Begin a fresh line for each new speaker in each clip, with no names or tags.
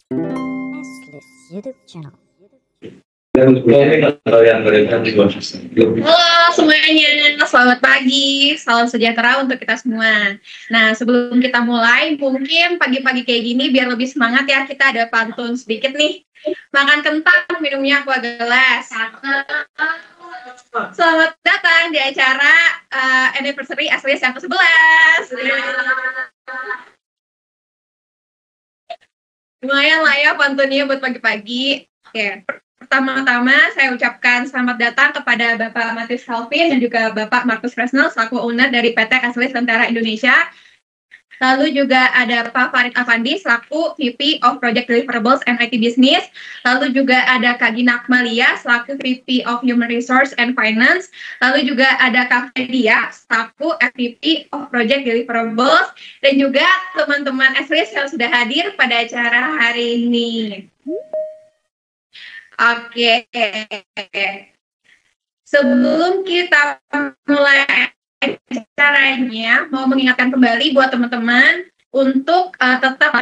Nestless YouTube channel.
Halo semuanya, selamat pagi, salam sejahtera untuk kita semua. Nah, sebelum kita mulai, mungkin pagi-pagi kayak gini biar lebih semangat ya, kita ada pantun sedikit nih. Makan kentang, minumnya aqua gelas. Selamat datang di acara anniversary SLS yang ke-11. Lumayan lah ya pantunnya buat pagi-pagi. Oke, pertama-tama saya ucapkan selamat datang kepada Bapak Matius Calvin dan juga Bapak Markus Fresnel selaku owner dari PT SLS Tentara Indonesia. Lalu juga ada Pak Farid Afandi selaku VP of Project Deliverables and IT Business. Lalu juga ada Kak Gina Akmalia selaku VP of Human Resource and Finance. Lalu juga ada Kak Fedia selaku VP of Project Deliverables. Dan juga teman-teman SLS yang sudah hadir pada acara hari ini. Oke. Sebelum kita mulai caranya, mau mengingatkan kembali buat teman-teman untuk tetap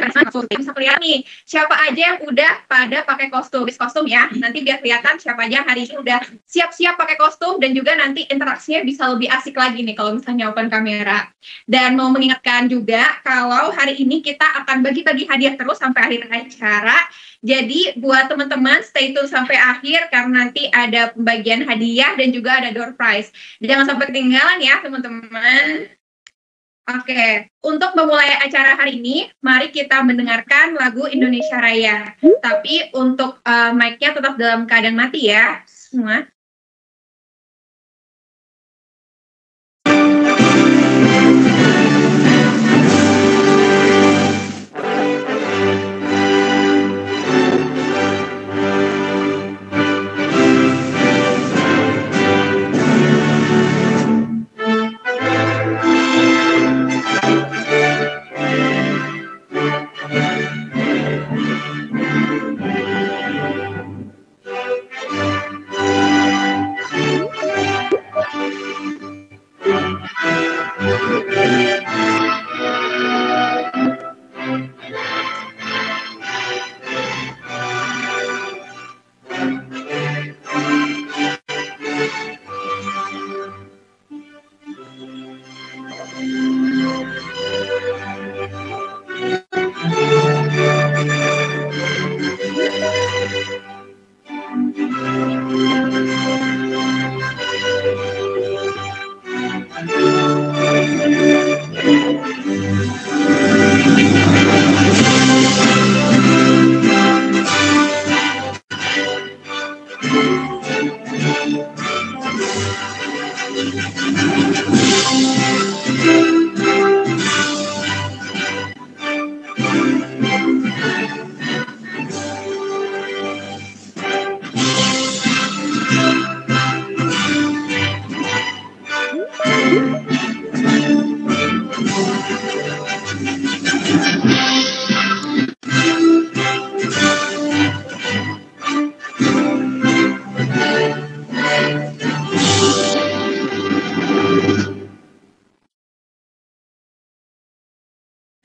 bisa kelihatan nih siapa aja yang udah pada pakai kostum ya, nanti biar kelihatan siapa aja hari ini udah siap-siap pakai kostum, dan juga nanti interaksinya bisa lebih asik lagi nih kalau misalnya open kamera. Dan mau mengingatkan juga kalau hari ini kita akan bagi-bagi hadiah terus sampai akhir acara. Jadi buat teman-teman stay tune sampai akhir karena nanti ada pembagian hadiah dan juga ada door prize. Jangan sampai ketinggalan ya teman-teman. Oke, untuk memulai acara hari ini, mari kita mendengarkan lagu Indonesia Raya. Tapi untuk mic-nya tetap dalam keadaan mati ya semua.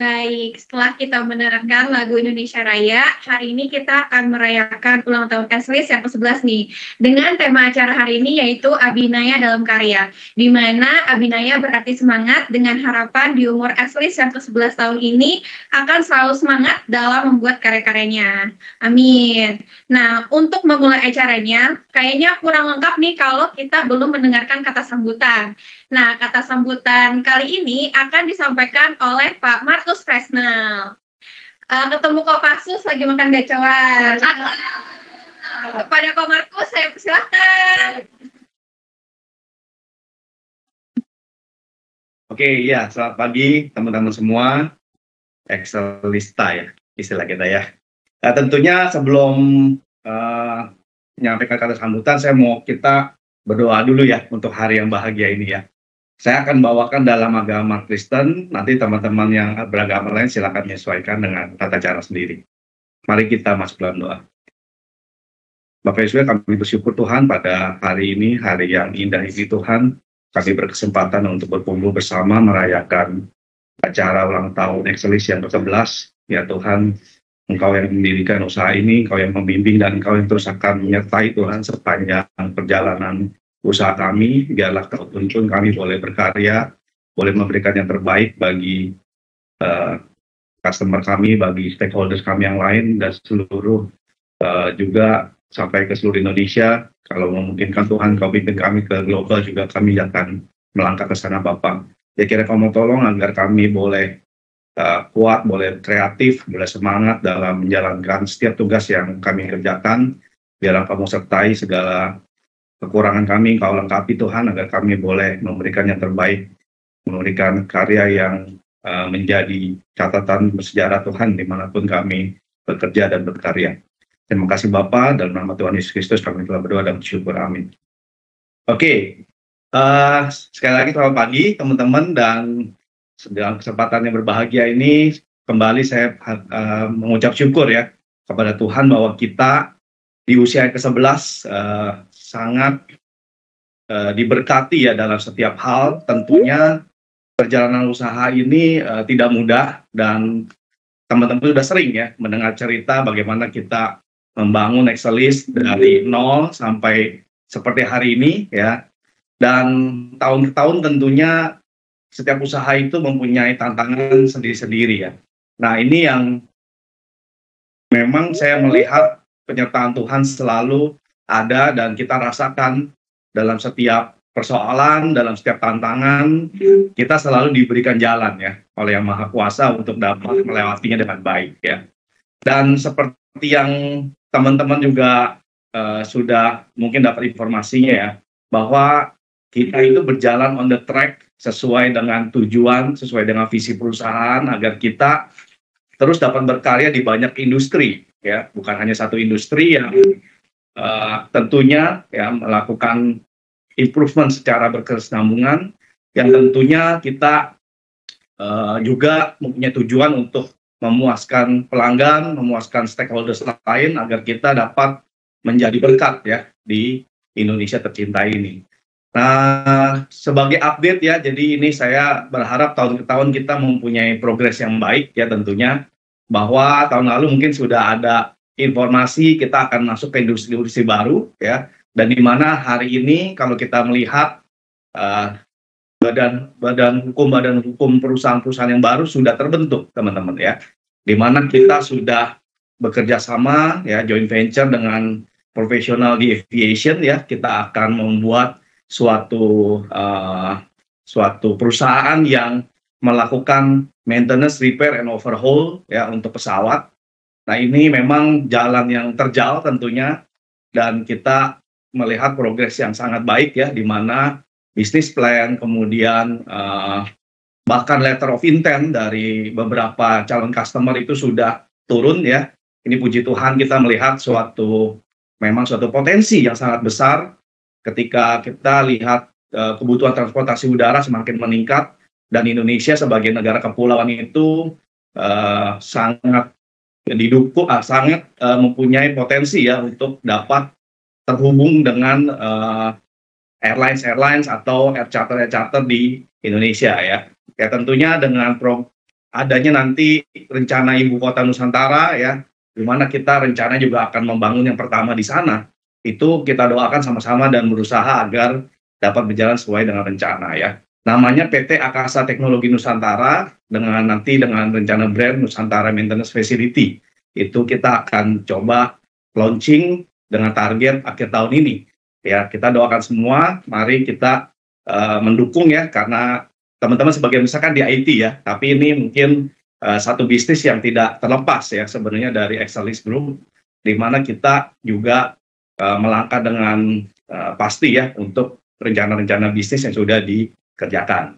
Baik, setelah kita mendengarkan lagu Indonesia Raya, hari ini kita akan merayakan ulang tahun SLS yang ke-11 nih. Dengan tema acara hari ini yaitu Abhinaya dalam Karya, di mana Abhinaya berarti semangat, dengan harapan di umur SLS yang ke-11 tahun ini akan selalu semangat dalam membuat karya-karyanya. Amin. Nah, untuk memulai acaranya, kayaknya kurang lengkap nih kalau kita belum mendengarkan kata sambutan. Nah, kata sambutan kali ini akan disampaikan oleh Pak Markus Fresnel. Ketemu Kopassus lagi makan gacoan. Kepada Pak Markus, saya persilahkan.
Oke, ya, selamat pagi teman-teman semua. Excelista ya, istilah kita ya. Nah, tentunya sebelum menyampaikan kata sambutan, saya mau kita berdoa dulu ya untuk hari yang bahagia ini ya. Saya akan bawakan dalam agama Kristen, nanti teman-teman yang beragama lain silakan menyesuaikan dengan tata cara sendiri. Mari kita masuk dalam doa. Bapak Yesus, kami bersyukur Tuhan pada hari ini, hari yang indah ini Tuhan. Kami berkesempatan untuk berkumpul bersama merayakan acara ulang tahun Excelsis yang ke-11. Ya Tuhan, Engkau yang mendirikan usaha ini, Engkau yang membimbing, dan Engkau yang terus akan menyertai Tuhan sepanjang perjalanan usaha kami. Biarlah Kau tuntun kami boleh berkarya, boleh memberikan yang terbaik bagi customer kami, bagi stakeholders kami yang lain, dan seluruh juga sampai ke seluruh Indonesia. Kalau memungkinkan Tuhan, Kau pimpin kami ke global juga, kami akan melangkah ke sana Bapak. Ya kira Kau mau tolong agar kami boleh kuat, boleh kreatif, boleh semangat dalam menjalankan setiap tugas yang kami kerjakan. Biarlah Kamu sertai segala kekurangan kami, Kau lengkapi Tuhan, agar kami boleh memberikan yang terbaik, memberikan karya yang menjadi catatan bersejarah Tuhan dimanapun kami bekerja dan berkarya. Terima kasih Bapa, dalam nama Tuhan Yesus Kristus kami telah berdoa dan bersyukur, amin. Oke, sekali lagi selamat pagi teman-teman, dan dalam kesempatan yang berbahagia ini kembali saya mengucap syukur ya kepada Tuhan bahwa kita di usia ke-11 sangat diberkati ya dalam setiap hal. Tentunya perjalanan usaha ini tidak mudah, dan teman-teman sudah sering ya mendengar cerita bagaimana kita membangun Excelis dari nol sampai seperti hari ini ya. Dan tahun ke tahun tentunya setiap usaha itu mempunyai tantangan sendiri-sendiri ya. Nah ini yang memang saya melihat penyertaan Tuhan selalu ada dan kita rasakan dalam setiap persoalan, dalam setiap tantangan, kita selalu diberikan jalan ya oleh Yang Maha Kuasa untuk dapat melewatinya dengan baik ya. Dan seperti yang teman-teman juga sudah mungkin dapat informasinya ya, bahwa kita itu berjalan on the track sesuai dengan tujuan, sesuai dengan visi perusahaan, agar kita terus dapat berkarya di banyak industri ya, bukan hanya satu industri yang tentunya ya melakukan improvement secara berkesinambungan, yang tentunya kita juga mempunyai tujuan untuk memuaskan pelanggan, memuaskan stakeholders lain, agar kita dapat menjadi berkat ya di Indonesia tercinta ini. Nah, sebagai update ya, jadi ini saya berharap tahun ke tahun kita mempunyai progres yang baik ya tentunya, bahwa tahun lalu mungkin sudah ada informasi kita akan masuk ke industri-industri baru ya, dan di mana hari ini kalau kita melihat badan hukum perusahaan-perusahaan yang baru sudah terbentuk teman-teman ya, di mana kita sudah bekerja sama ya, joint venture dengan profesional di aviation ya, kita akan membuat suatu perusahaan yang melakukan maintenance, repair, and overhaul ya untuk pesawat. Nah ini memang jalan yang terjal tentunya, dan kita melihat progres yang sangat baik ya, di mana bisnis plan, kemudian bahkan letter of intent dari beberapa calon customer itu sudah turun ya. Ini puji Tuhan kita melihat memang suatu potensi yang sangat besar ketika kita lihat kebutuhan transportasi udara semakin meningkat, dan Indonesia sebagai negara kepulauan itu sangat didukung, sangat mempunyai potensi ya untuk dapat terhubung dengan airlines atau air charter di Indonesia ya. Ya tentunya dengan adanya nanti rencana Ibu Kota Nusantara ya, di mana kita rencana juga akan membangun yang pertama di sana. Itu kita doakan sama-sama dan berusaha agar dapat berjalan sesuai dengan rencana ya. Namanya PT Akasa Teknologi Nusantara, dengan rencana brand Nusantara Maintenance Facility. Itu kita akan coba launching dengan target akhir tahun ini. Ya, kita doakan semua, mari kita mendukung ya, karena teman-teman sebagian besar kan di IT ya, tapi ini mungkin satu bisnis yang tidak terlepas ya sebenarnya dari Excelis Group, di mana kita juga melangkah dengan pasti ya untuk rencana-rencana bisnis yang sudah dikerjakan.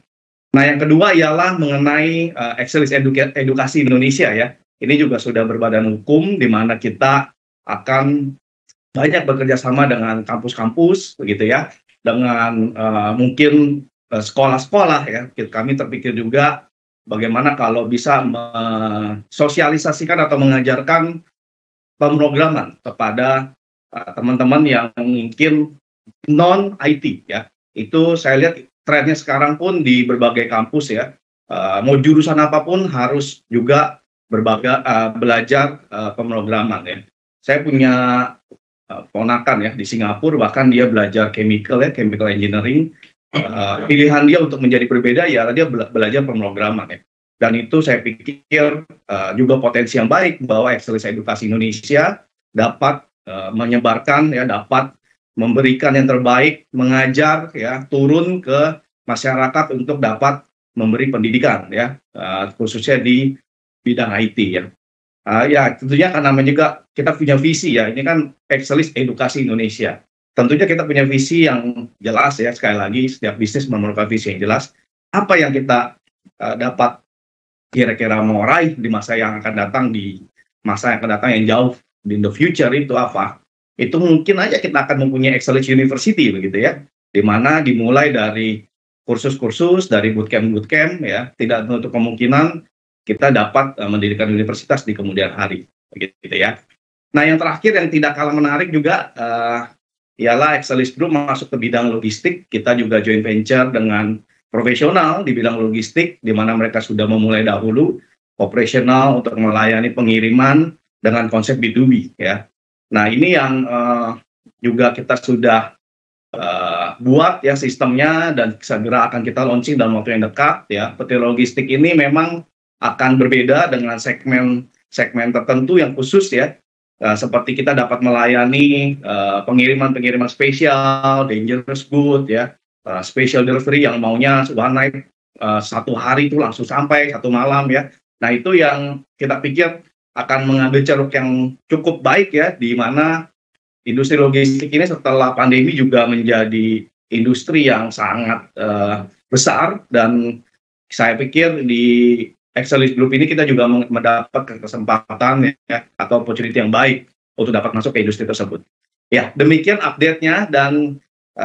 Nah, yang kedua ialah mengenai Excelis Edukasi Indonesia ya. Ini juga sudah berbadan hukum, di mana kita akan banyak bekerja sama dengan kampus-kampus begitu ya, dengan mungkin sekolah-sekolah ya. Kami terpikir juga bagaimana kalau bisa mensosialisasikan atau mengajarkan pemrograman kepada teman-teman yang mungkin non-IT ya. Itu saya lihat trennya sekarang pun di berbagai kampus ya, mau jurusan apapun harus juga belajar pemrograman ya. Saya punya ponakan ya di Singapura, bahkan dia belajar chemical engineering. Pilihan dia untuk menjadi berbeda ya dia belajar pemrograman ya. Dan itu saya pikir juga potensi yang baik bahwa Excellis Edukasi Indonesia dapat menyebarkan ya, dapat memberikan yang terbaik, mengajar ya, turun ke masyarakat untuk dapat memberi pendidikan ya, khususnya di bidang IT ya. Ya tentunya karena juga kita punya visi ya, ini kan Excellis Edukasi Indonesia. Tentunya kita punya visi yang jelas ya, sekali lagi setiap bisnis memerlukan visi yang jelas. Apa yang kita dapat kira-kira mau raih di masa yang akan datang, di masa yang akan datang yang jauh, in the future itu apa? Itu mungkin aja kita akan mempunyai Excellis University begitu ya, di mana dimulai dari kursus-kursus, dari bootcamp ya, tidak menutup kemungkinan kita dapat mendirikan universitas di kemudian hari begitu ya. Nah yang terakhir yang tidak kalah menarik juga ialah Excellis Group masuk ke bidang logistik. Kita juga joint venture dengan profesional di bidang logistik, di mana mereka sudah memulai dahulu operasional untuk melayani pengiriman dengan konsep B2B ya. Nah ini yang juga kita sudah buat ya sistemnya, dan segera akan kita launching dalam waktu yang dekat ya. Peti logistik ini memang akan berbeda dengan segmen tertentu yang khusus ya. Seperti kita dapat melayani pengiriman spesial, dangerous good ya, special delivery yang maunya one night, satu hari itu langsung sampai, satu malam ya. Nah itu yang kita pikir akan mengambil ceruk yang cukup baik ya, di mana industri logistik ini setelah pandemi juga menjadi industri yang sangat besar, dan saya pikir di Excellis Group ini kita juga mendapat kesempatan ya, atau opportunity yang baik untuk dapat masuk ke industri tersebut. Ya, demikian update-nya, dan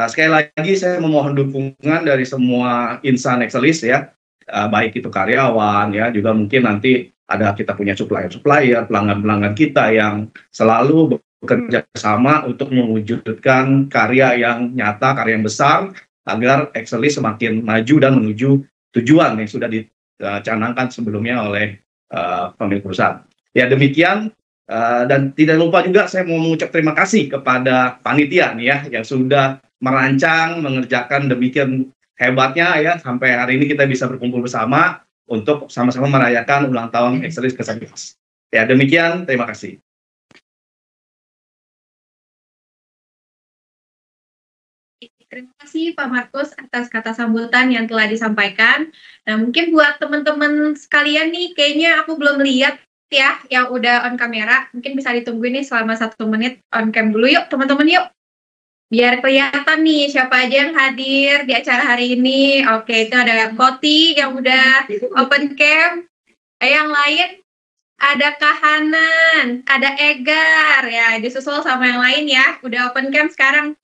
sekali lagi saya memohon dukungan dari semua insan Excellis ya, baik itu karyawan ya, juga mungkin nanti ada kita punya supplier, pelanggan kita yang selalu bekerja sama untuk mewujudkan karya yang nyata, karya yang besar, agar Excellis semakin maju dan menuju tujuan yang sudah dicanangkan sebelumnya oleh pemilik perusahaan. Ya demikian, dan tidak lupa juga saya mau mengucap terima kasih kepada panitia nih ya, yang sudah merancang, mengerjakan demikian hebatnya ya, sampai hari ini kita bisa berkumpul bersama untuk sama-sama merayakan ulang tahun Excellis ke-11. Ya demikian, terima kasih.
Terima kasih Pak Markus atas kata sambutan yang telah disampaikan. Nah mungkin buat teman-teman sekalian nih, kayaknya aku belum lihat ya yang udah on kamera. Mungkin bisa ditungguin nih selama 1 menit on cam dulu yuk teman-teman yuk. Biar kelihatan nih siapa aja yang hadir di acara hari ini. Oke, itu ada Koti yang udah open cam. Yang lain ada Kahanan, ada Egar ya, disusul sama yang lain ya. Udah open cam sekarang.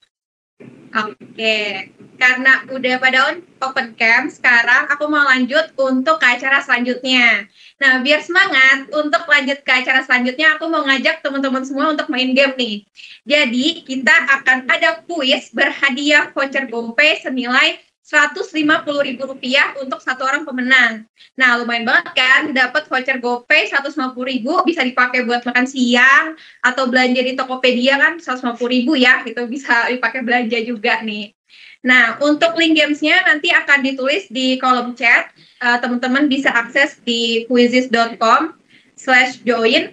Oke, karena udah pada open cam, sekarang aku mau lanjut untuk ke acara selanjutnya. Nah, biar semangat untuk lanjut ke acara selanjutnya, aku mau ngajak teman-teman semua untuk main game nih. Jadi, kita akan ada kuis berhadiah voucher GoPay senilai Rp150.000 untuk 1 orang pemenang. Nah, lumayan banget kan, dapat voucher GoPay Rp150.000, bisa dipakai buat makan siang, atau belanja di Tokopedia kan Rp150.000 ya, itu bisa dipakai belanja juga nih. Nah, untuk link gamesnya nanti akan ditulis di kolom chat, teman-teman bisa akses di quizizz.com/join.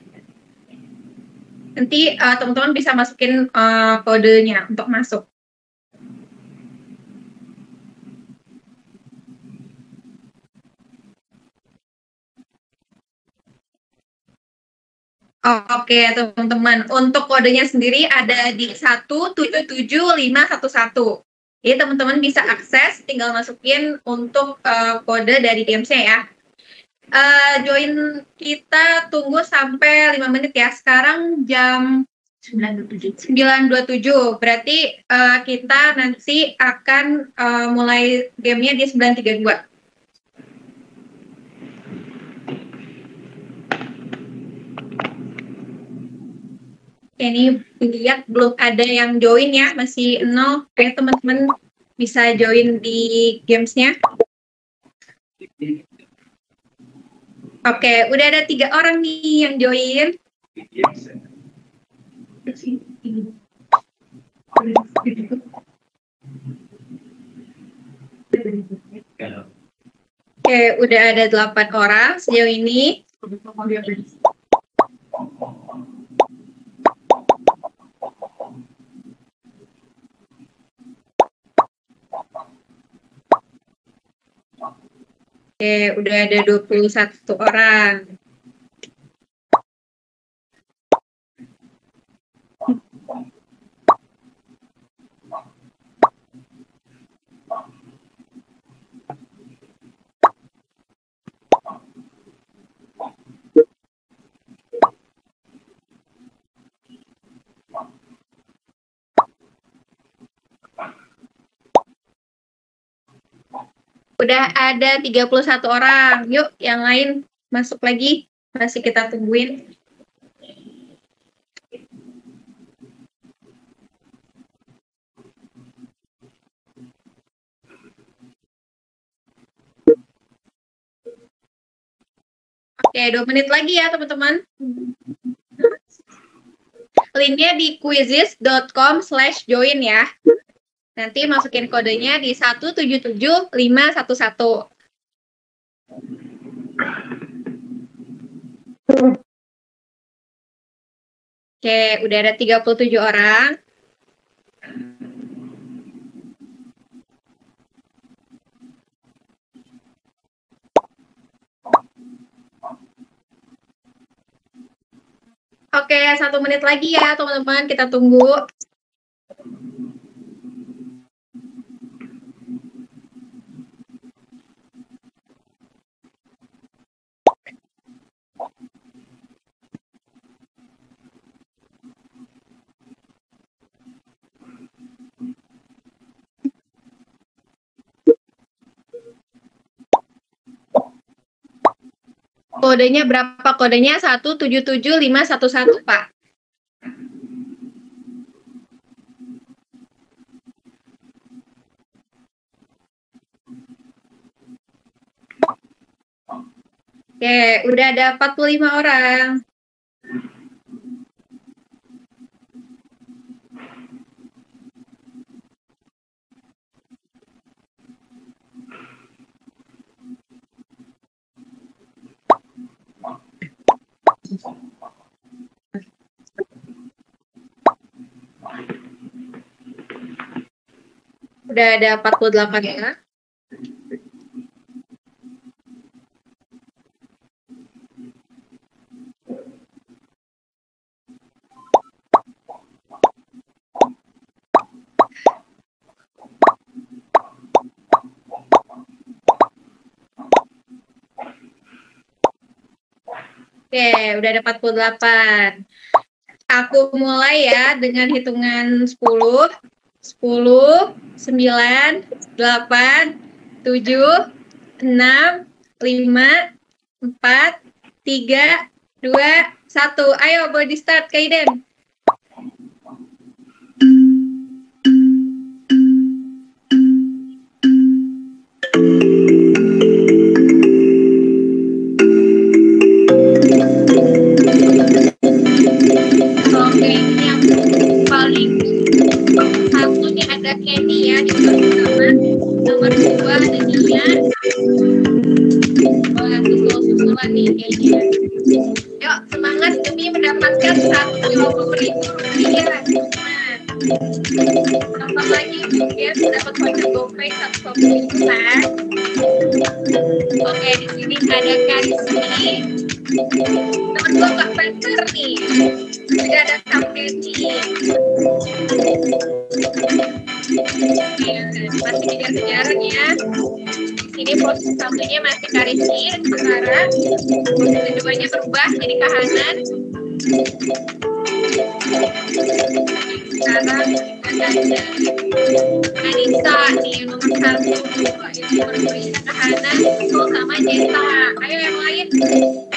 Nanti teman-teman bisa masukin kodenya untuk masuk. Oke, teman-teman. Untuk kodenya sendiri ada di 177511. Jadi teman-teman bisa akses, tinggal masukin untuk kode dari gamesnya ya. Join kita tunggu sampai 5 menit ya. Sekarang jam 9.27. Berarti kita nanti akan mulai gamenya di 9.32. Ini lihat belum ada yang join ya, masih 0. Oke, teman-teman bisa join di gamesnya. Oke, udah ada 3 orang nih yang join. Oke, udah ada 8 orang sejauh ini. Oke, udah ada 21 orang. Udah ada 31 orang. Yuk, yang lain masuk lagi. Masih kita tungguin. Oke, 2 menit lagi ya, teman-teman. Linknya di quizzes.com/join ya. Nanti masukin kodenya di 177511. Oke, udah ada 37 orang. Oke, 1 menit lagi ya, teman-teman. Kita tunggu. Kodenya berapa? Kodenya 177511, Pak. Oke, udah ada 45 orang. Udah ada 48 ya. Oke, udah ada 48. Aku mulai ya dengan hitungan 10. 10, 9, 8, 7, 6, 5, 4, 3, 2, 1. Ayo, body start, Kaiden. Oke, ini yang paling satu nih ada Kenny ya di nomor pertama. Nomor 2 ada Nia. Oh, susul-susulan nih kayaknya. Yuk, semangat demi mendapatkan 150.000 rupiah. Tambah lagi ya, dapat voucher GoPay 150.000 kan. Oke, di sini ada Karismi. Temen gue Kak Peter nih. Juga ada Kak Kenny. Masih kejar-kejaran ya. Ini posisi satunya masih Karismi sekarang. Posisi keduanya berubah jadi Kahanan. Sekarang ada Anissa nih nomor 1, itu berbeda Kahanan sama Jessa. Ayo yang lain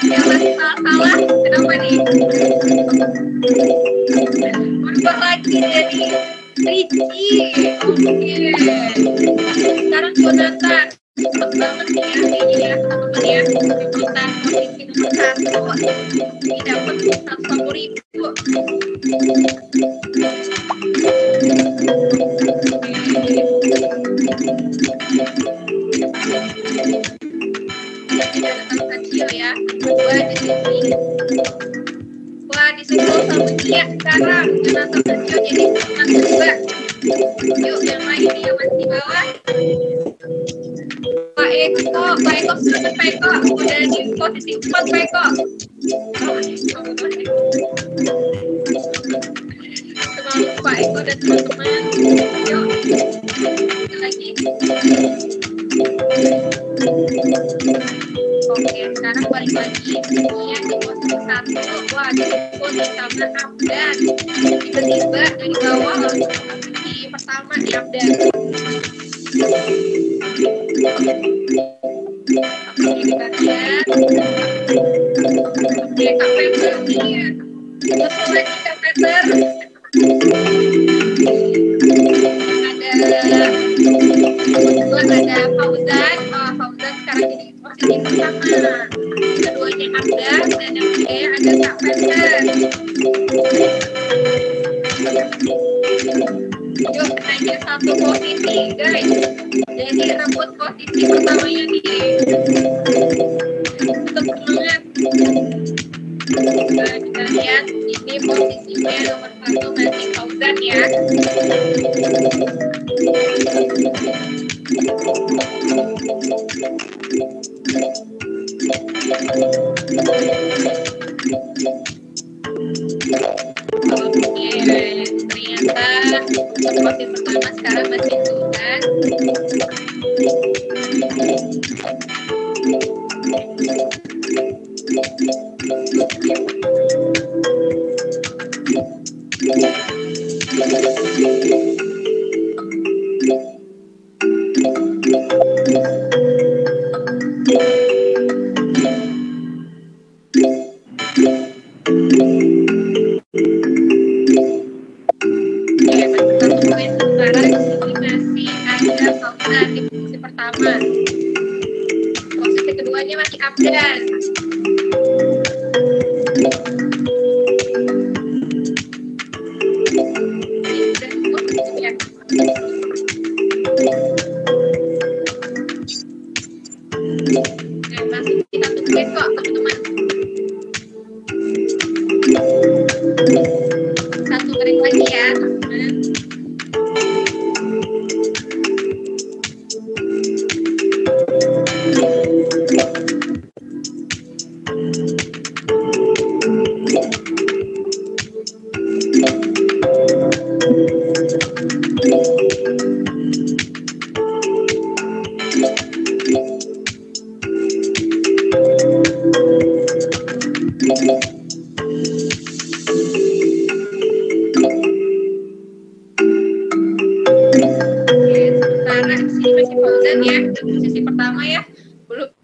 yang masih salah kenapa nih? Berubah lagi jadi Ricci. Oke. Sekarang Jonathan cepet banget nih ya kayaknya ya teman-teman ya. Jonathan posisi ribu. Kecil ya. Kedua di sini. Wah, disusul sama dia sekarang. Jonathan kecil jadi urutan kedua. Yuk, yang lain nih yang masih di bawah. Pak Eko selamat Pak Eko. Udah di posisi 4 Pak Eko. Semangat Pak Eko dan teman-teman. Yuk, kita lagi. Oke, sekarang balik lagi ya di posisi 1. Wah, disebut sama Abdan. Tiba-tiba dari bawah langsung di pertama di Abdan. Oke, kita lihat. Oke, Kak Peter nih. Terus lagi Kak Peter. Ada Fauzan. Fauzan sekarang jadi posisi pertama. Keduanya Abdan dan yang ketiga ada Kak Peter. Yuk naiknya 1 posisi guys. Jadi rebut posisi pertamanya nih. Tetap semangat. Nah, kita lihat ini posisinya nomor 1 masih Fauzan ya. Oke, ternyata posisi pertama sekarang masih Fauzan. Posisi keduanya masih Abdan. Masih kita tungguin kok teman-teman. Satu kering lagi ya teman-teman. Posisi pertama ya,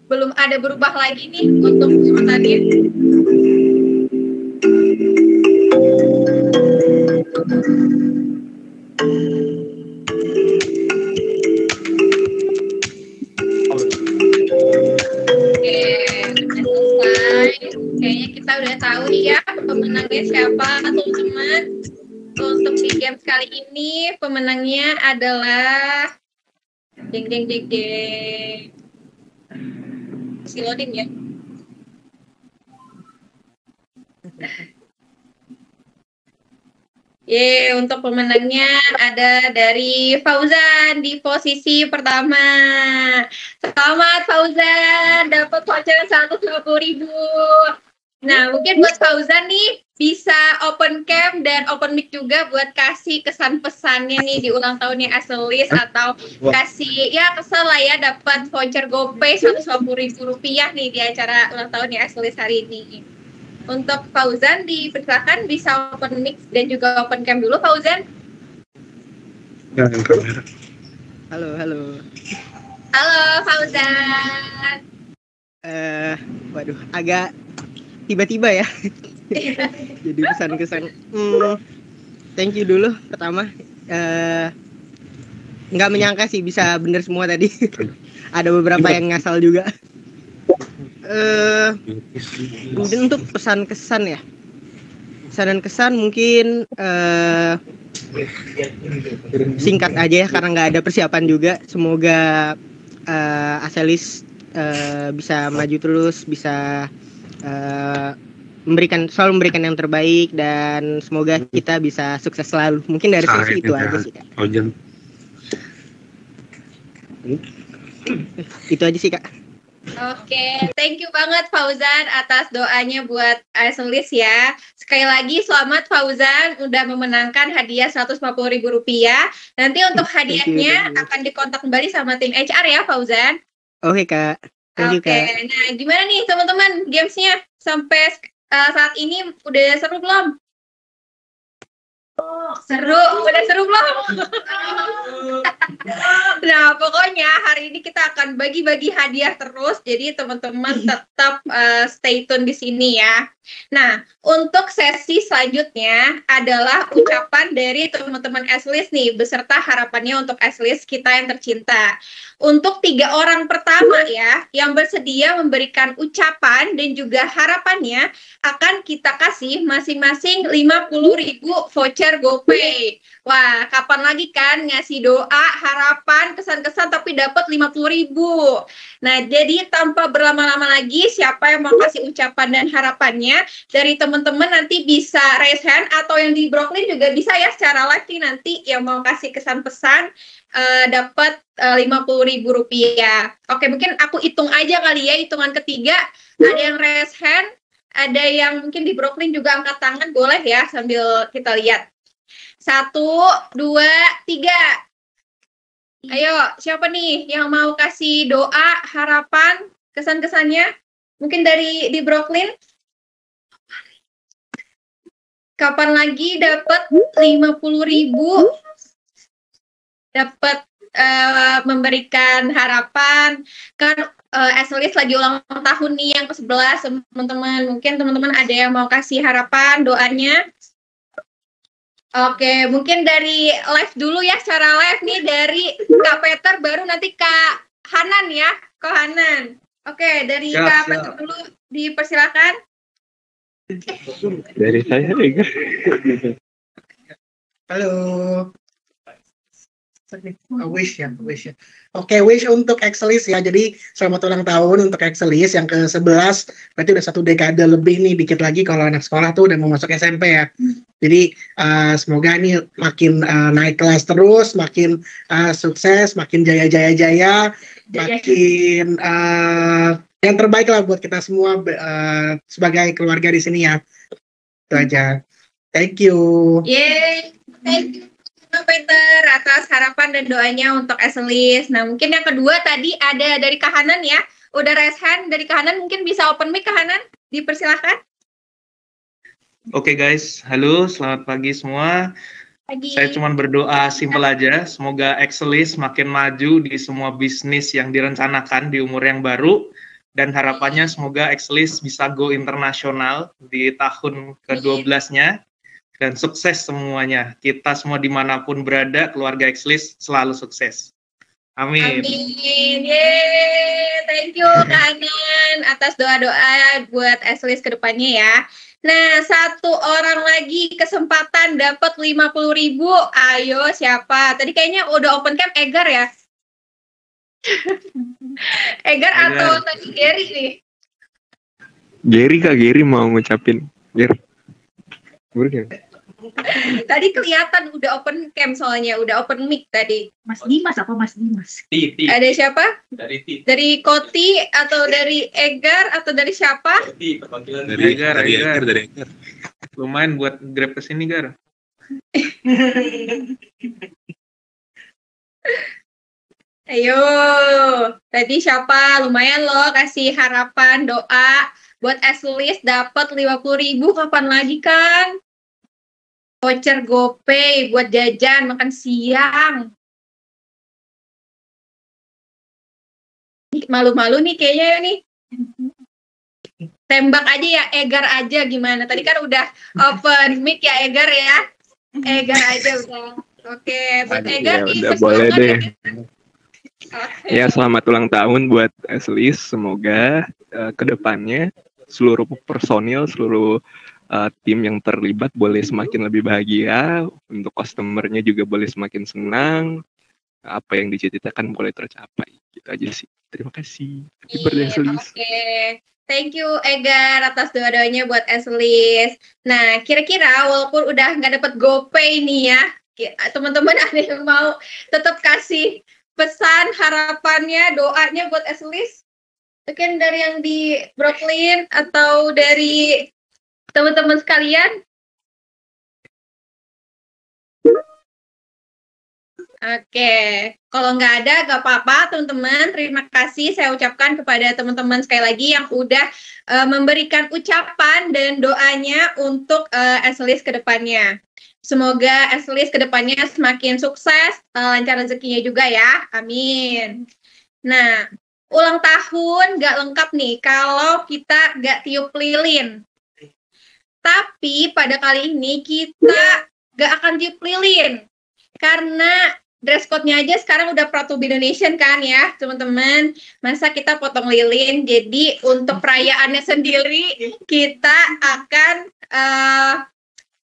belum ada berubah lagi nih untuk urutannya. Oke, selesai. Kayaknya kita udah tahu ya pemenangnya siapa teman-teman. Untuk di game kali ini pemenangnya adalah ding. Masih loading ya. Untuk pemenangnya ada dari Fauzan di posisi pertama. Selamat Fauzan, dapat voucher 150.000. Nah, mungkin buat Fauzan nih bisa open cam dan open mic juga buat kasih kesan pesannya nih di ulang tahunnya Aselis, atau kasih ya kesel lah ya dapat voucher GoPay 150.000 rupiah nih di acara ulang tahunnya Aselis hari ini. Untuk Fauzan dipersilakan bisa open mic dan juga open cam dulu Fauzan.
Halo
Fauzan.
Waduh, agak tiba-tiba ya. Jadi kesan-kesan. Thank you dulu pertama. Nggak menyangka sih bisa bener semua tadi. Ada beberapa yang ngasal juga. Kemudian untuk pesan-kesan ya. pesan dan kesan mungkin singkat aja ya karena nggak ada persiapan juga. Semoga Aselis bisa maju terus, bisa selalu memberikan yang terbaik, dan semoga kita bisa sukses selalu. Mungkin dari saya itu aja sih, Kak. Itu aja sih, Kak.
Oke, thank you banget Fauzan atas doanya buat Aselis ya. Sekali lagi selamat Fauzan udah memenangkan hadiah Rp150.000. Nanti untuk hadiahnya akan dikontak kembali sama tim HR ya Fauzan.
Oke, Kak. Thank you,
Oke,
Kak.
nah gimana nih teman-teman gamesnya sampai saat ini udah seru belum? Seru, udah seru belum? Nah, pokoknya hari ini kita akan bagi-bagi hadiah terus, jadi teman-teman tetap stay tune di sini ya. Nah, untuk sesi selanjutnya adalah ucapan dari teman-teman Aselis nih, beserta harapannya untuk Aselis kita yang tercinta. Untuk 3 orang pertama ya, yang bersedia memberikan ucapan dan juga harapannya, akan kita kasih masing-masing 50.000 voucher GoPay. Wah, kapan lagi kan ngasih doa, harapan, kesan-kesan tapi dapat 50.000. Nah, jadi tanpa berlama-lama lagi, siapa yang mau kasih ucapan dan harapannya dari teman-teman nanti bisa raise hand, atau yang di Brooklyn juga bisa ya secara live nih, nanti yang mau kasih kesan pesan dapat Rp50.000. Oke, mungkin aku hitung aja kali ya, hitungan ketiga. Ada yang raise hand, ada yang mungkin di Brooklyn juga angkat tangan, boleh ya sambil kita lihat. 1, 2, 3. Ayo, siapa nih yang mau kasih doa, harapan, kesan-kesannya? Mungkin dari di Brooklyn. Kapan lagi dapat 50.000? Dapat memberikan harapan. Kan Aselis lagi ulang tahun nih yang ke-11, teman-teman. Mungkin teman-teman ada yang mau kasih harapan, doanya. Oke, mungkin dari live dulu ya, secara live nih dari Kak Peter, baru nanti Kak Hanan ya, Kak Hanan. Oke, dari Kak Peter dulu, dipersilakan.
Dari saya, Ega.
Halo. Wish ya. Oke, wish untuk Exelis ya. Jadi selamat ulang tahun untuk Exelis yang ke-11. Berarti udah 1 dekade lebih nih, dikit lagi kalau anak sekolah tuh udah mau masuk SMP ya. Jadi semoga ini makin naik kelas terus, makin sukses, makin jaya, makin yang terbaik lah buat kita semua sebagai keluarga di sini ya. Itu aja. Thank you.
Yeay, thank you Peter atas harapan dan doanya untuk Aselis. Nah, mungkin yang kedua tadi ada dari Kak Hanan ya. Udah raise hand dari Kak Hanan, mungkin bisa open mic Kak Hanan, dipersilahkan.
Oke guys, halo, selamat pagi semua.
Pagi.
Saya cuma berdoa simpel aja, semoga Exelis makin maju di semua bisnis yang direncanakan di umur yang baru, dan harapannya semoga Exelis bisa go internasional di tahun ke-12-nya, dan sukses semuanya. Kita semua dimanapun berada, keluarga Exelis selalu sukses. Amin.
Amin. Yeay, thank you Kak Hanan atas doa-doa buat Exelis ke depannya ya. Nah, 1 orang lagi kesempatan dapat 50.000. Ayo, siapa? Tadi kayaknya udah open cam Egar ya? Egar atau tadi Gary nih?
Gary mau ngucapin. Gary.
Tadi kelihatan udah open cam soalnya, udah open mic tadi.
Mas Dimas apa Mas Dimas?
Ti.
Ada siapa?
Dari Ti.
Dari Koti atau dari Egar atau dari siapa?
Ti, dari Egar. Lumayan buat grab ke sini, Gar.
Ayo, tadi siapa? Lumayan loh kasih harapan, doa buat Aselis dapat 50.000. Kapan lagi kan? Voucher GoPay buat jajan makan siang. Malu-malu nih kayaknya nih. Tembak aja ya, Egar aja gimana? Tadi kan udah open mic ya Egar ya. Egar aja udah. Oke, buat Egar nih.
Udah boleh deh.
Okay.
Ya, selamat ulang tahun buat Aselis. Semoga kedepannya seluruh personil, seluruh tim yang terlibat boleh semakin lebih bahagia, untuk customer-nya juga boleh semakin senang, apa yang dicita-citakan boleh tercapai. Gitu aja sih. Terima kasih. Happy birthday, Eslis.
Oke. Thank you Egar atas doa-doanya buat Eslis. Nah, kira-kira walaupun udah nggak dapet GoPay nih ya, teman-teman ada yang mau tetap kasih pesan, harapannya, doanya buat Eslis? Mungkin dari yang di Brooklyn atau dari teman-teman sekalian? Oke, kalau nggak ada, nggak apa-apa teman-teman. Terima kasih saya ucapkan kepada teman-teman sekali lagi yang udah memberikan ucapan dan doanya untuk Eslis ke depannya. Semoga Eslis ke depannya semakin sukses, lancar rezekinya juga ya. Amin. Nah, ulang tahun nggak lengkap nih kalau kita nggak tiup lilin. Tapi pada kali ini kita nggak akan tiup lilin. Karena dress code-nya aja sekarang udah Proud to be Indonesian kan ya, teman-teman. Masa kita potong lilin? Jadi untuk perayaannya sendiri kita akan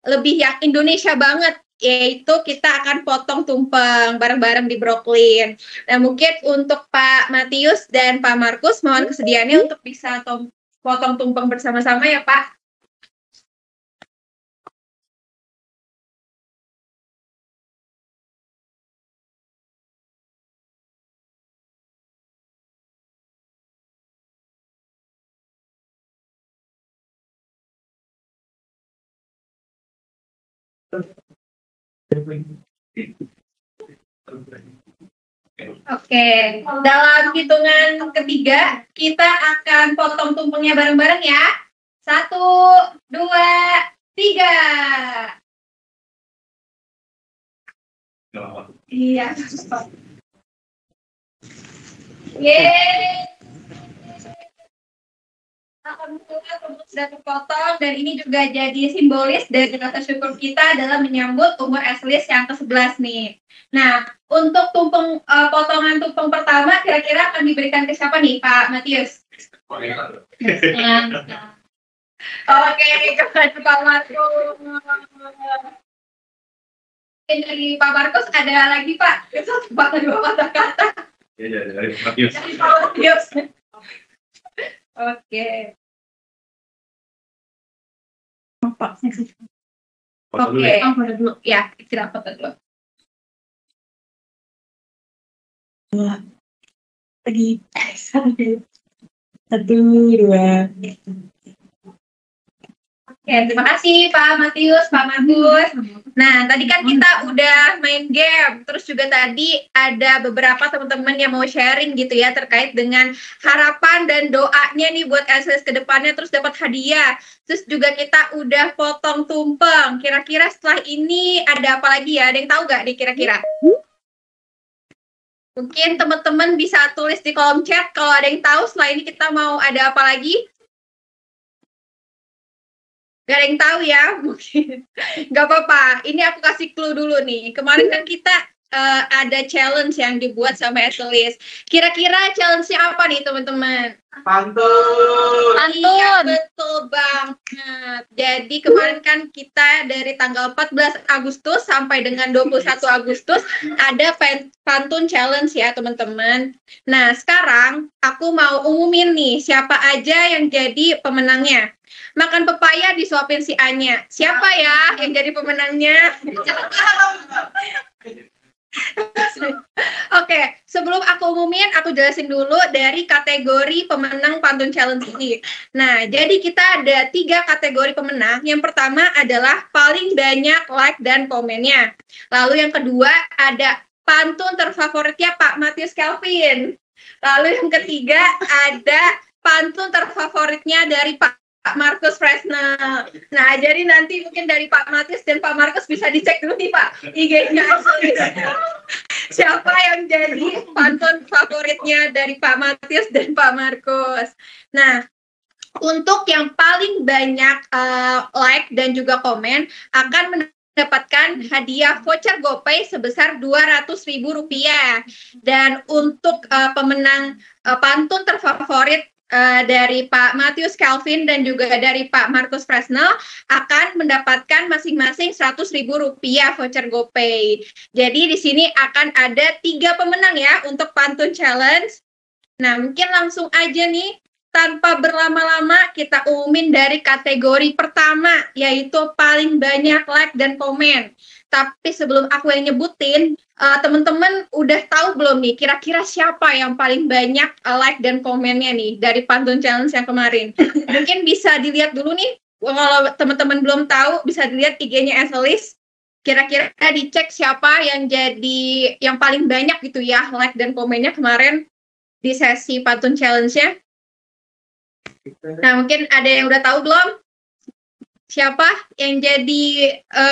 lebih yang Indonesia banget, yaitu kita akan potong tumpeng bareng-bareng di Brooklyn. Nah, mungkin untuk Pak Matius dan Pak Markus mohon kesediaannya untuk bisa potong tumpeng bersama-sama ya, Pak. Oke, dalam hitungan ketiga kita akan potong tumpengnya bareng-bareng ya. 1, 2, 3. Iya. Yeay. Alhamdulillah tumpeng sudah terpotong dan ini juga jadi simbolis dari rasa syukur kita dalam menyambut umur Eslis yang ke-11 nih. Nah, untuk potongan tumpeng pertama kira-kira akan diberikan ke siapa nih, Pak Matius? Oke, kepada Pak Markus. Dari Pak Markus ada lagi Pak? Satu Pak, dua kata-kata.
Ya, dari Matius.
Dari Pak Matius. Oke. Oke. Foto dulu. Ya, istirahat foto dulu.
Lagi. 1, 2.
Oke, terima kasih Pak Matius, Pak Markus. Nah, tadi kan kita udah main game, terus juga tadi ada beberapa teman-teman yang mau sharing gitu ya terkait dengan harapan dan doanya nih buat Eslis ke depannya, terus dapat hadiah. Terus juga kita udah potong tumpeng. Kira-kira setelah ini ada apa lagi ya? Ada yang tahu nggak nih kira-kira? Mungkin teman-teman bisa tulis di kolom chat kalau ada yang tahu setelah ini kita mau ada apa lagi. Gak ada yang tahu ya, mungkin. Gak apa-apa, ini aku kasih clue dulu nih. Kemarin kan kita ada challenge yang dibuat sama Eslis. Kira-kira challenge-nya apa nih teman-teman?
Pantun.
Iya, betul banget. Jadi kemarin kan kita dari tanggal 14 Agustus sampai dengan 21 Agustus ada pantun challenge ya teman-teman. Nah sekarang aku mau umumin nih siapa aja yang jadi pemenangnya. Makan pepaya disuapin si Anya. Siapa ya yang jadi pemenangnya? Oke, sebelum aku umumin, aku jelasin dulu dari kategori pemenang pantun challenge ini. Nah, jadi kita ada 3 kategori pemenang. Yang pertama adalah paling banyak like dan komennya. Lalu yang kedua ada pantun terfavoritnya Pak Matius Kelvin. Lalu yang ketiga ada pantun terfavoritnya dari Pak Markus Fresnel. Nah, jadi nanti mungkin dari Pak Matius dan Pak Markus bisa dicek dulu nih Pak IG-nya. Siapa yang jadi pantun favoritnya dari Pak Matius dan Pak Markus. Nah, untuk yang paling banyak like dan juga komen akan mendapatkan hadiah voucher GoPay sebesar Rp200.000. Dan untuk pemenang pantun terfavorit dari Pak Matius Calvin dan juga dari Pak Markus Fresnel akan mendapatkan masing-masing Rp100.000 voucher GoPay. Jadi di sini akan ada 3 pemenang ya untuk Pantun Challenge. Nah, mungkin langsung aja nih, tanpa berlama-lama kita umumin dari kategori pertama, yaitu paling banyak like dan komen. Tapi sebelum aku yang nyebutin, teman-teman udah tahu belum nih kira-kira siapa yang paling banyak like dan komennya nih dari Pantun Challenge yang kemarin? Mungkin bisa dilihat dulu nih, kalau teman-teman belum tahu bisa dilihat IG-nya Eselis. Kira-kira dicek siapa yang jadi yang paling banyak gitu ya like dan komennya kemarin di sesi Pantun Challenge-nya. Nah, mungkin ada yang udah tahu belum? Siapa yang jadi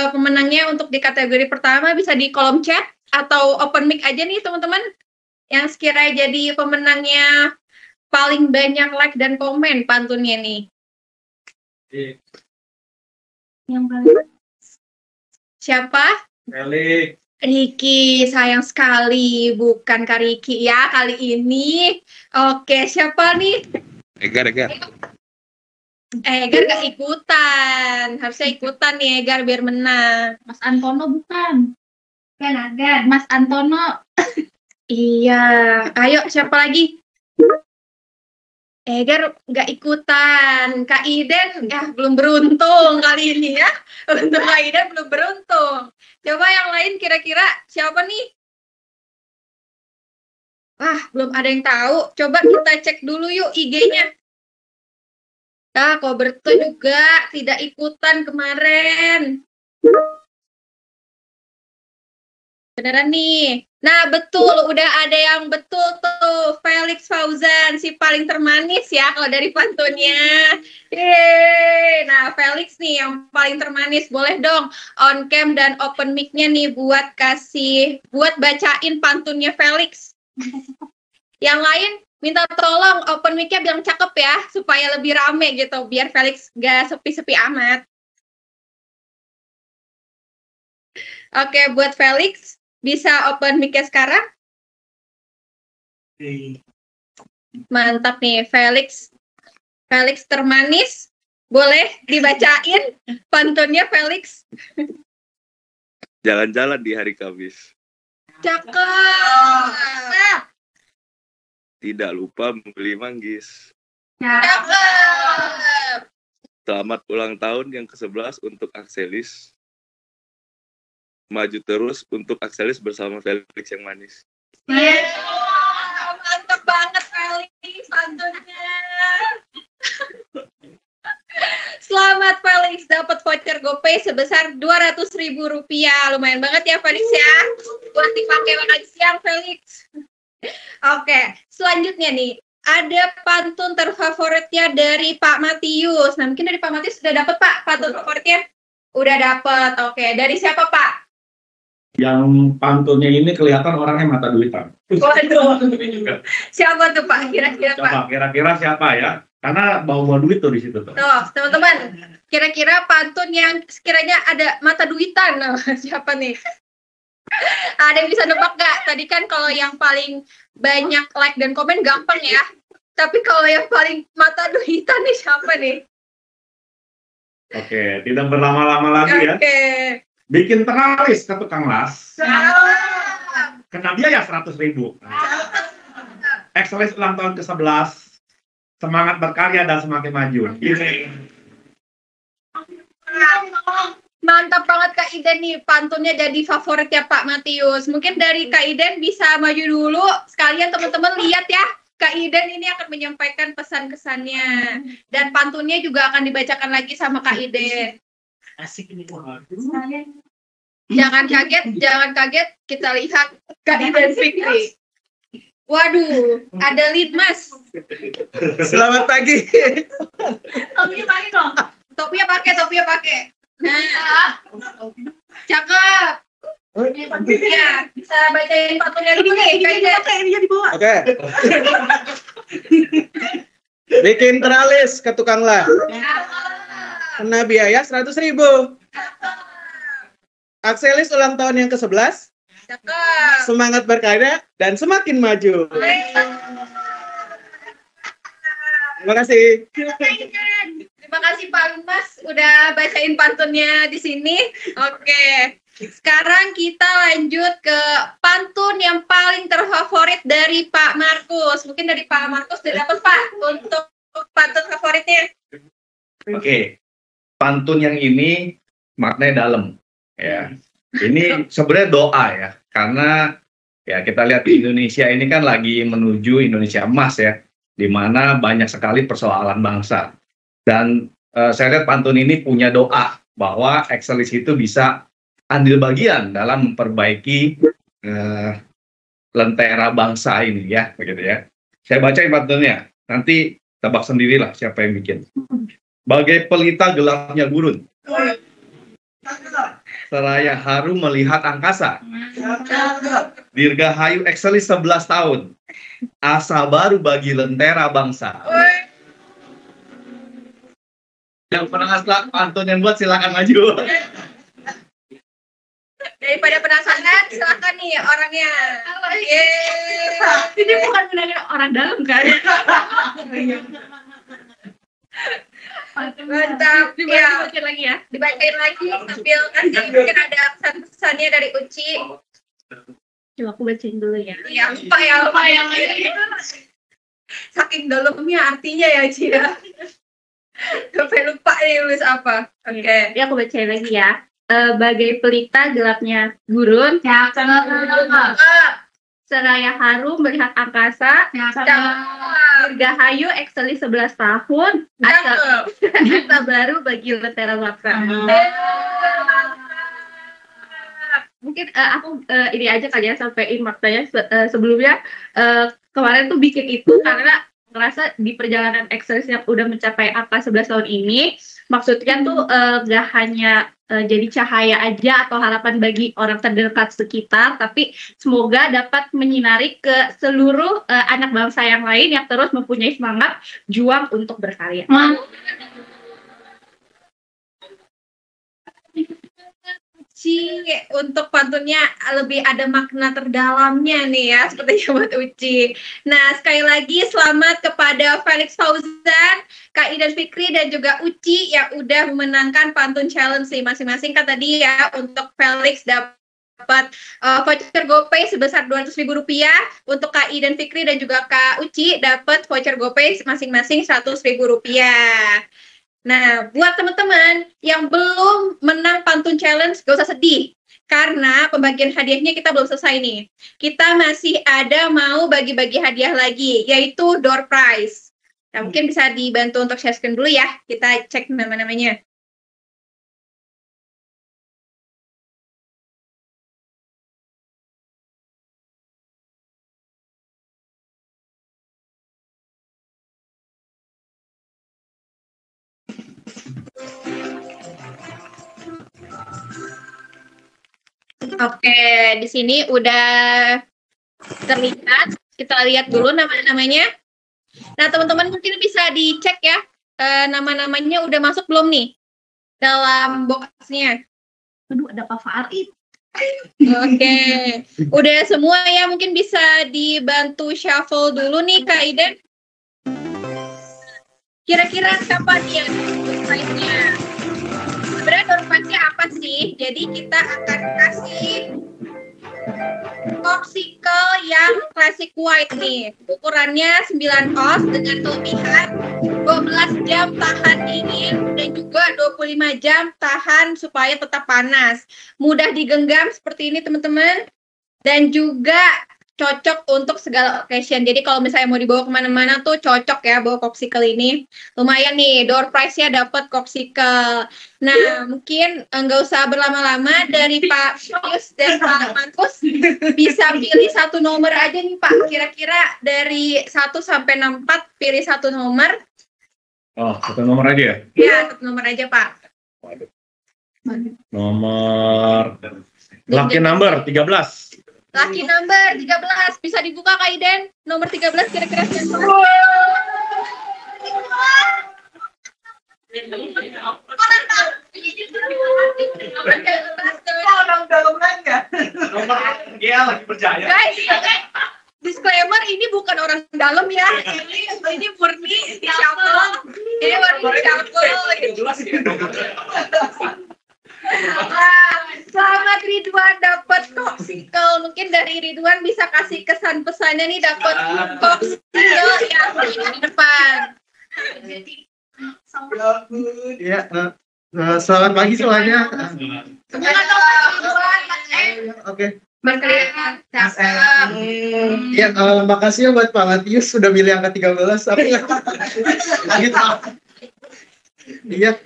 pemenangnya untuk di kategori pertama? Bisa di kolom chat atau open mic aja nih teman-teman yang sekiranya jadi pemenangnya paling banyak like dan komen pantunnya nih. Yang paling siapa?
Felix.
Riki, sayang sekali bukan Kak Riki ya kali ini. Oke, siapa nih?
Egar.
Egar gak ikutan, harusnya ikutan nih Egar biar menang.
Mas Antono bukan. Kan ada. Mas Antono.
Iya, ayo siapa lagi? Egar gak ikutan. Kak Iden ya belum beruntung kali ini ya. Untuk Kak Iden belum beruntung. Coba yang lain kira-kira siapa nih? Wah, belum ada yang tahu. Coba kita cek dulu yuk IG-nya. Nah, Koberto juga tidak ikutan kemarin. Beneran nih. Nah, betul. Udah ada yang betul tuh. Felix Fauzan, si paling termanis ya kalau dari pantunnya. Yeay. Nah, Felix nih yang paling termanis. Boleh dong on cam dan open mic-nya nih buat bacain pantunnya Felix. Yang lain minta tolong open mic-nya bilang cakep ya, supaya lebih rame gitu, biar Felix gak sepi-sepi amat. Oke, buat Felix, bisa open mic-nya sekarang? Mantap nih, Felix. Felix termanis, boleh dibacain pantunnya Felix?
Jalan-jalan di hari Kamis.
Cakep!
Tidak lupa membeli manggis.
Cakep!
Selamat ulang tahun yang ke-11 untuk Akselis. Maju terus untuk Akselis bersama Felix yang manis.
Mantap banget Felix pantunnya. Selamat Felix, dapat voucher GoPay sebesar Rp200.000. Lumayan banget ya Felix ya, buat dipakai makan siang Felix. Oke, selanjutnya nih, ada pantun terfavoritnya dari Pak Matius. Nah, mungkin dari Pak Matius sudah dapat Pak pantun favoritnya? Udah dapat. Oke, dari siapa Pak?
Yang pantunnya ini kelihatan orangnya mata duitan.
Waduh. Siapa tuh Pak? Kira-kira Pak?
Coba kira-kira siapa ya? Karena bawa duit tuh di situ tuh.
Tuh, teman-teman, kira-kira pantun yang sekiranya ada mata duitan, nah, siapa nih? Ada yang bisa nebak nggak? Tadi kan kalau yang paling banyak like dan komen gampang ya. Tapi kalau yang paling mata duitan nih siapa nih?
Oke, tidak berlama-lama lagi ya.
Oke.
Bikin teralis ke tukang las.
Salam.
Kena biaya 100.000. Ekselis ulang tahun ke-11. Semangat berkarya dan semakin maju. Ini.
Mantap banget Kak Iden nih, pantunnya jadi favoritnya Pak Matius. Mungkin dari Kak Iden bisa maju dulu, sekalian teman-teman lihat ya, Kak Iden ini akan menyampaikan pesan-kesannya. Dan pantunnya juga akan dibacakan lagi sama Kak Iden.
Asik ini.
Jangan kaget, kita lihat Kak Iden Fikri. Waduh, ada lead mas.
Selamat pagi.
Topinya pakai dong. Topinya pakai. Nah, cakep. Ya, bisa bacain pantunnya dulu nih. Kayaknya di bawah.
Oke. Bikin teralis ke tukang las. Kena biaya 100.000. Akselis ulang tahun yang ke-11.
Cakep.
Semangat berkarya dan semakin maju. Terima kasih.
Terima kasih Pak Lumas udah bacain pantunnya di sini. Oke. Sekarang kita lanjut ke pantun yang paling terfavorit dari Pak Markus. Mungkin dari Pak Markus udah dapat Pak untuk pantun favoritnya.
Oke. Pantun yang ini maknanya dalam ya. Ini sebenarnya doa ya. Karena ya kita lihat di Indonesia ini kan lagi menuju Indonesia emas ya, di mana banyak sekali persoalan bangsa. Dan saya lihat pantun ini punya doa bahwa Exelis itu bisa andil bagian dalam memperbaiki lentera bangsa ini ya, begitu ya. Saya bacain pantunnya, nanti tebak sendirilah siapa yang bikin. Bagai pelita gelapnya gurun, seraya haru melihat angkasa. Dirgahayu Exelis 11 tahun, asa baru bagi lentera bangsa. Yang pernah pantun yang buat silakan maju.
Daripada penasaran, silakan nih orangnya. Yeay.
Ini bukan benar orang dalam kan?
Mantap. Ya,
Dibacain lagi ya.
dibacain lagi sambil kasih mungkin ada pesan-pesannya dari Uci.
Coba aku bacain dulu ya.
Ya, lupa ya. Saking dalamnya artinya ya, Ci ya. Sampai lupa nih nulis apa. Oke.
Ya aku bacain lagi ya. Bagai pelita gelapnya gurun, seraya harum melihat angkasa, dirgahayu Exelis 11 tahun, asa baru bagi lentera bangsa. Mungkin aku ini aja kali ya sampaiin maknanya sebelumnya kemarin tuh bikin itu karena ngerasa di perjalanan Exelis yang udah mencapai angka 11 tahun ini, maksudnya tuh gak hanya jadi cahaya aja atau harapan bagi orang terdekat sekitar, tapi semoga dapat menyinari ke seluruh anak bangsa yang lain yang terus mempunyai semangat juang untuk berkarya.
Uci, untuk pantunnya lebih ada makna terdalamnya nih ya, sepertinya buat Uci. Nah, sekali lagi selamat kepada Felix Fauzan, Kak Idan Fikri, dan juga Uci yang udah memenangkan pantun challenge nih masing-masing. Kan tadi ya, untuk Felix dapat voucher GoPay sebesar Rp200.000, untuk Kak Idan Fikri dan juga Kak Uci dapat voucher GoPay masing-masing Rp100.000. Nah, buat teman-teman yang belum menang pantun challenge, gak usah sedih. Karena pembagian hadiahnya kita belum selesai nih. Kita masih ada mau bagi-bagi hadiah lagi, yaitu door prize. Nah, mungkin bisa dibantu untuk share screen dulu ya. Kita cek nama-namanya. Oke, di sini udah terlihat. Kita lihat dulu nama-namanya. Nah, teman-teman mungkin bisa dicek ya, nama-namanya udah masuk belum nih dalam boxnya.
Aduh, ada Pak Farid.
Oke, udah semua ya, mungkin bisa dibantu shuffle dulu nih Kak Iden. Kira-kira kapan ya prize-nya? Sebenarnya door prize-nya apa sih? Jadi kita akan kasih popsicle yang classic white nih. Ukurannya 9 oz dengan kelebihan 12 jam tahan dingin dan juga 25 jam tahan supaya tetap panas. Mudah digenggam seperti ini teman-teman. Dan juga cocok untuk segala occasion. Jadi kalau misalnya mau dibawa kemana-mana tuh cocok ya bawa popsicle ini. Lumayan nih, door prize-nya dapat popsicle. Nah, mungkin nggak usah berlama-lama, dari Pak Pius dan Pak Markus bisa pilih satu nomor aja nih Pak. Kira-kira dari 1 sampai 64 pilih satu nomor.
Oh, satu nomor aja ya?
Ya, satu nomor aja Pak.
Nomor lucky number 13.
Lucky number 13. Bisa dibuka Kak Iden? Nomor 13 kira-kira siapa?
Orang dalam nggak?
Nomor dia lagi percaya.
Guys, disclaimer ini bukan orang dalam ya. Ini murni siapa Ridwan dapat popsicle. Mungkin dari Ridwan bisa kasih kesan pesannya nih dapat popsicle yang di depan.
Ya, selamat pagi semuanya.
Semangat dong Ridwan.
Oke.
Berkeliling.
Ya, makasih ya buat Pak Matius sudah milih angka 13. Gitu. Iya,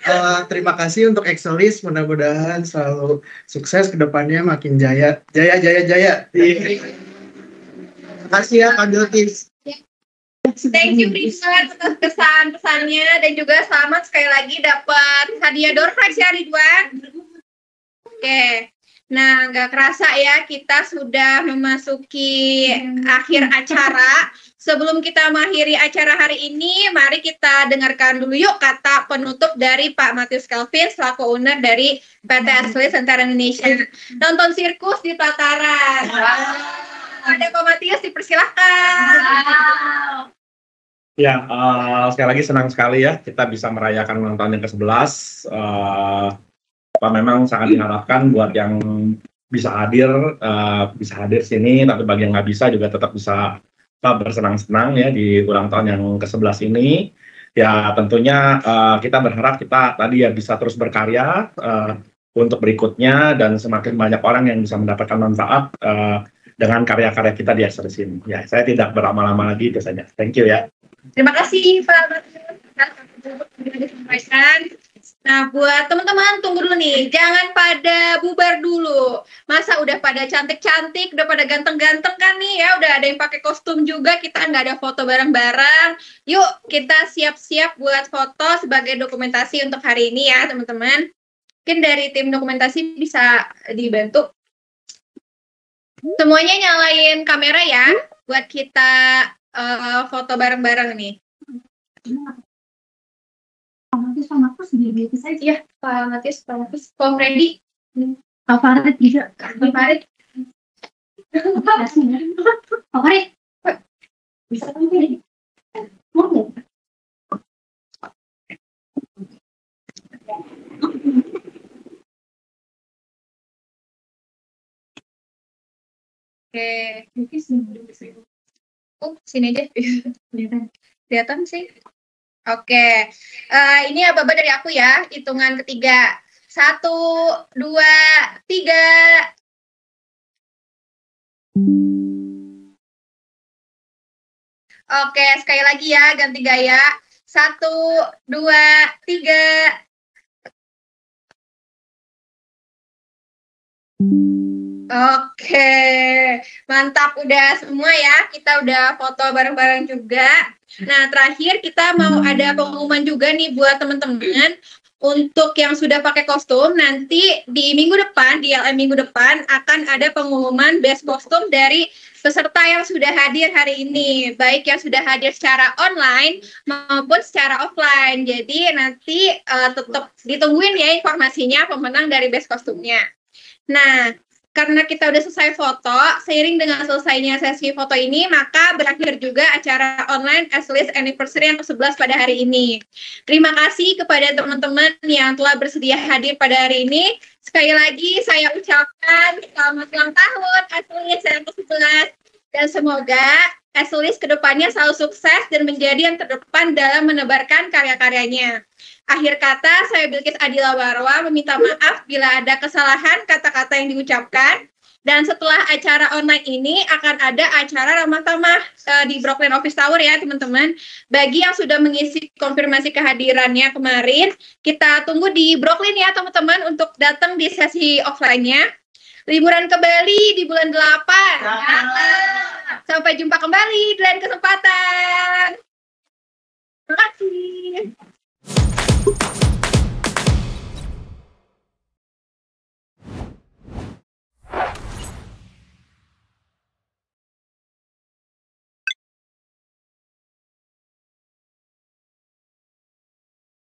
terima kasih untuk Excelis. Mudah-mudahan selalu sukses ke depannya, makin jaya. Jaya. Terima kasih ya, Pak Bilkis.
Thank you Ridwan atas kesan-pesannya dan juga selamat sekali lagi dapat hadiah door prize ya Ridwan. Oke. Nah, nggak kerasa ya kita sudah memasuki akhir acara. Sebelum kita mengakhiri acara hari ini, mari kita dengarkan dulu yuk kata penutup dari Pak Matius Kelvin selaku owner dari PT Excelis Tentara Indonesia. Nonton sirkus di Tataran. Ada Pak Matius, dipersilahkan.
Ya, sekali lagi senang sekali ya kita bisa merayakan ulang tahun yang ke-11. Memang sangat diharapkan buat yang bisa hadir sini, tapi bagi yang nggak bisa juga tetap bisa bersenang-senang ya di ulang tahun yang ke-11 ini. Ya tentunya kita berharap kita tadi ya bisa terus berkarya untuk berikutnya dan semakin banyak orang yang bisa mendapatkan manfaat dengan karya-karya kita di Excelis ini. Ya, saya tidak berlama-lama lagi itu saja. Thank you ya.
Terima kasih Pak Matius. Nah, buat teman-teman tunggu dulu nih, jangan pada bubar dulu. Masa udah pada cantik-cantik, udah pada ganteng-ganteng kan nih ya, udah ada yang pakai kostum juga, kita nggak ada foto bareng-bareng. Yuk, kita siap-siap buat foto sebagai dokumentasi untuk hari ini ya, teman-teman. Mungkin dari tim dokumentasi bisa dibantu. Semuanya nyalain kamera ya, buat kita foto bareng-bareng nih.
Pak Markus di saja.
Iya, Pak Matius, Pak Freddy.
Pak Farid juga.
Pak Farid.
Pak Farid. Bisa kan pilih? Mau?
Oke, mungkin sini aja. Kelihatan sih. Oke, ini apa-apa dari aku ya, hitungan ketiga. 1, 2, 3. Oke, sekali lagi ya, ganti gaya. 1, 2, 3. Oke, mantap udah semua ya. Kita udah foto bareng-bareng juga. Nah, terakhir kita mau ada pengumuman juga nih buat teman-teman. Untuk yang sudah pakai kostum, nanti di minggu depan, di LM minggu depan, akan ada pengumuman best kostum dari peserta yang sudah hadir hari ini. Baik yang sudah hadir secara online maupun secara offline. Jadi nanti tetap ditungguin ya informasinya pemenang dari best kostumnya. Nah, karena kita udah selesai foto, seiring dengan selesainya sesi foto ini, maka berakhir juga acara online Excelis Anniversary yang ke-11 pada hari ini. Terima kasih kepada teman-teman yang telah bersedia hadir pada hari ini. Sekali lagi saya ucapkan selamat ulang tahun Excelis yang ke-11. Dan semoga Excelis kedepannya selalu sukses dan menjadi yang terdepan dalam menebarkan karya-karyanya. Akhir kata, saya Bilkis Adila Warwa meminta maaf bila ada kesalahan kata-kata yang diucapkan. Dan setelah acara online ini akan ada acara ramah tamah di Brooklyn Office Tower ya teman-teman. Bagi yang sudah mengisi konfirmasi kehadirannya kemarin, kita tunggu di Brooklyn ya teman-teman untuk datang di sesi offline-nya. Liburan ke Bali di bulan 8. Sampai jumpa kembali di lain kesempatan. Terima kasih.